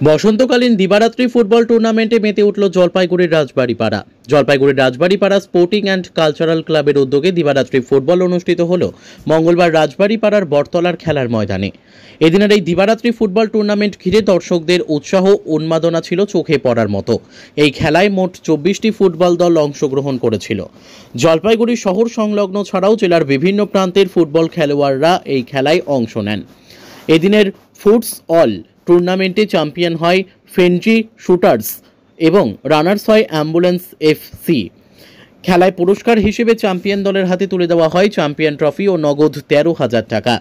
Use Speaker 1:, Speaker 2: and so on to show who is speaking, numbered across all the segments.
Speaker 1: বসন্তকালীন দিবারাত্রি football টুর্নামেন্টে মেতে উঠল জলপাইগুড়ির রাজবাড়িপাড়া। জলপাইগুড়ির রাজবাড়িপাড়া স্পোর্টিং অ্যান্ড কালচারাল ক্লাবের উদ্যোগে দিবারাত্রি ফুটবল অনুষ্ঠিত হল মঙ্গলবার রাজবাড়িপাড়ার বটতলার খেলার ময়দানে। এদিনের এই দিবারাত্রি ফুটবল টুর্নামেন্ট ঘিরে দর্শকদের উৎসাহ উন্মাদনা ছিল চোখে পড়ার মতো। এই খেলায় মোট 24টি ফুটবল দল অংশগ্রহণ করেছিল। জলপাইগুড়ি শহর সংলগ্ন ছাড়াও জেলার বিভিন্ন প্রান্তের ফুটবল খেলোয়াড়রা এই খেলায় অংশ নেন। এদিনের ফুটস অল টুর্নামেন্টে চ্যাম্পিয়ন হয় ফেনজি শুটার্স এবং রানার্স হয় অ্যাম্বুলেন্স এফসি। খেলায় পুরস্কার হিসেবে চ্যাম্পিয়ন দলের হাতে তুলে দেওয়া হয় চ্যাম্পিয়ন ট্রফি ও নগদ 13,000 টাকা।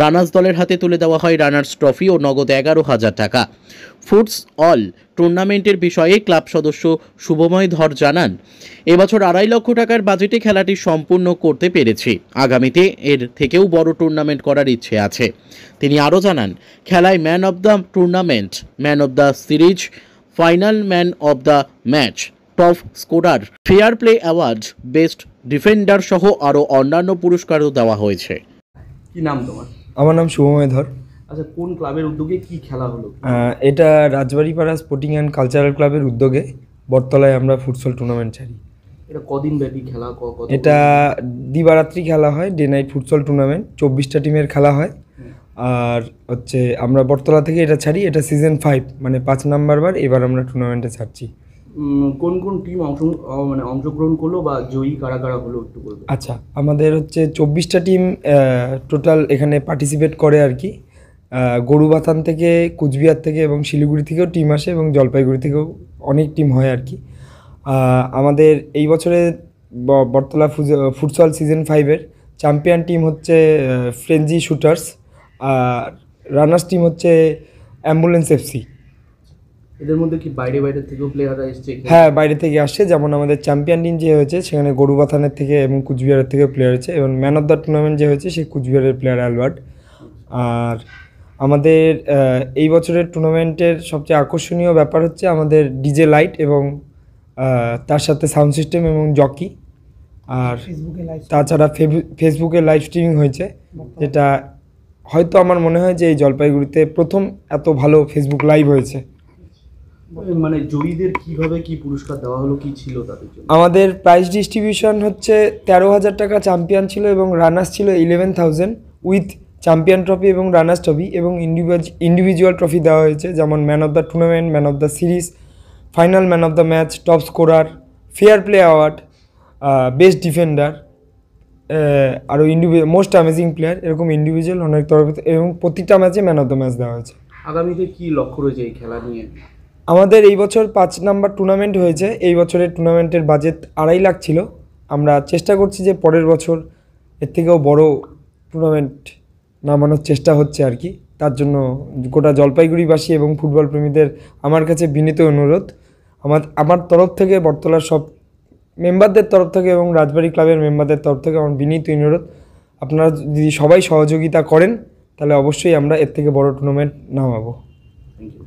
Speaker 1: রানার্স দলের হাতে তুলে দেওয়া হয় রানার্স ট্রফি ও নগদ 11,000 টাকা। ফুটস অল টুর্নামেন্টের বিষয়ে ক্লাব সদস্য শুভময় ধর জানান, এবছর 2.5 লক্ষ টাকার বাজেটে খেলাটি সম্পূর্ণ করতে পেরেছি। আগামীতে এর থেকেও বড় টুর্নামেন্ট করার ইচ্ছে আছে। তিনি আরও জানান, খেলায় man of the tournament, man of the series, final man of the match, top scorer, fair play award, best defender সহ আরও অন্যান্য পুরস্কারও দেওয়া হয়েছে।
Speaker 2: কি নাম তোমার?
Speaker 3: আমার নাম শুভময় ধর।
Speaker 2: আচ্ছা, কোন ক্লাবের উদ্যোগে কি খেলা হলো?
Speaker 3: এটা রাজবাড়িপাড়া স্পোর্টিং অ্যান্ড কালচারাল ক্লাবের উদ্যোগে বটতলায় আমরা ফুটসল টুর্নামেন্ট ছাড়ি।
Speaker 2: এটা কদিন ব্যাপী খেলা?
Speaker 3: এটা দিবারাত্রি খেলা হয়, ডে নাইট ফুটসল টুর্নামেন্ট। 24টা টিমের খেলা হয়। আর হচ্ছে আমরা বটতলা থেকে এটা ছাড়ি। এটা সিজন 5 মানে 5 নাম্বার বার এবার আমরা টুর্নামেন্টে ছাড়ছি।
Speaker 2: কোন কোন টিম অংশগ্রহণ করলো বা জয়ী কারা কারা হলো একটু বলবেন?
Speaker 3: আচ্ছা, আমাদের হচ্ছে 24টা টিম টোটাল এখানে পার্টিসিপেট করে আর কি। গরুবাথান থেকে, কুচবিহার থেকে এবং শিলিগুড়ি থেকেও টিম আসে এবং জলপাইগুড়ি থেকেও অনেক টিম হয় আর কি। আমাদের এই বছরে বটতলা ফুটসল সিজন 5-এর চ্যাম্পিয়ন টিম হচ্ছে ফ্রেঞ্জি শুটার্স, আর রানার্স টিম হচ্ছে অ্যাম্বুলেন্স এফসি।
Speaker 2: এদের মধ্যে কি বাইরে থেকেও প্লেয়াররা এসছে?
Speaker 3: হ্যাঁ, বাইরে থেকে আসছে। যেমন আমাদের চ্যাম্পিয়ন টিম যে হয়েছে সেখানে গরুবাথানের থেকে এবং কুচবিহারের থেকে প্লেয়ার হয়েছে, এবং ম্যান অফ দ্য টুর্নামেন্ট যে হয়েছে সেই কুচবিহারের প্লেয়ার অ্যালবার্ট। আর আমাদের এই বছরের টুর্নামেন্টের সবচেয়ে আকর্ষণীয় ব্যাপার হচ্ছে আমাদের ডিজে লাইট এবং তার সাথে সাউন্ড সিস্টেম এবং জকি। আর তাছাড়া ফেসবুকে লাইভ স্ট্রিমিং হয়েছে, যেটা হয়তো আমার মনে হয় যে এই জলপাইগুড়িতে প্রথম এত ভালো ফেসবুক লাইভ হয়েছে।
Speaker 2: মানে জয়ীদের কিভাবে কি পুরস্কার দেওয়া হলো, কি ছিল তাদের জন্য?
Speaker 3: আমাদের প্রাইজ ডিস্ট্রিবিউশন হচ্ছে 13,000 টাকা চ্যাম্পিয়ন ছিল এবং রানার্স ছিল 11,000 উইথ চ্যাম্পিয়ন ট্রফি এবং রানার্স ট্রফি, এবং ইন্ডিভিজুয়াল ট্রফি দেওয়া হয়েছে, যেমন man of the tournament, man of the series, final man of the match, top scorer, fair play award, best defender, আরও মোস্ট অ্যামেজিং প্লেয়ার, এরকম individual অনেক তরফে, এবং প্রতিটা ম্যাচে ম্যান অফ দ্য ম্যাচ দেওয়া হয়েছে।
Speaker 2: আগামীতে কি লক্ষ্য রয়েছে এই খেলা নিয়ে?
Speaker 3: আমাদের এই বছর 5 নাম্বার টুর্নামেন্ট হয়েছে। এই বছরের টুর্নামেন্টের বাজেট 2.5 লাখ ছিল। আমরা চেষ্টা করছি যে পরের বছর এর থেকেও বড় টুর্নামেন্ট নামানোর চেষ্টা হচ্ছে আর কি। তার জন্য গোটা জলপাইগুড়িবাসী এবং ফুটবল প্রেমীদের আমার কাছে বিনীত অনুরোধ, আমার তরফ থেকে, বটতলার সব মেম্বারদের তরফ থেকে এবং রাজবাড়ি ক্লাবের মেম্বারদের তরফ থেকে আমার বিনীত অনুরোধ, আপনারা যদি সবাই সহযোগিতা করেন তাহলে অবশ্যই আমরা এর থেকে বড় টুর্নামেন্ট নামাবো।
Speaker 2: Thank you.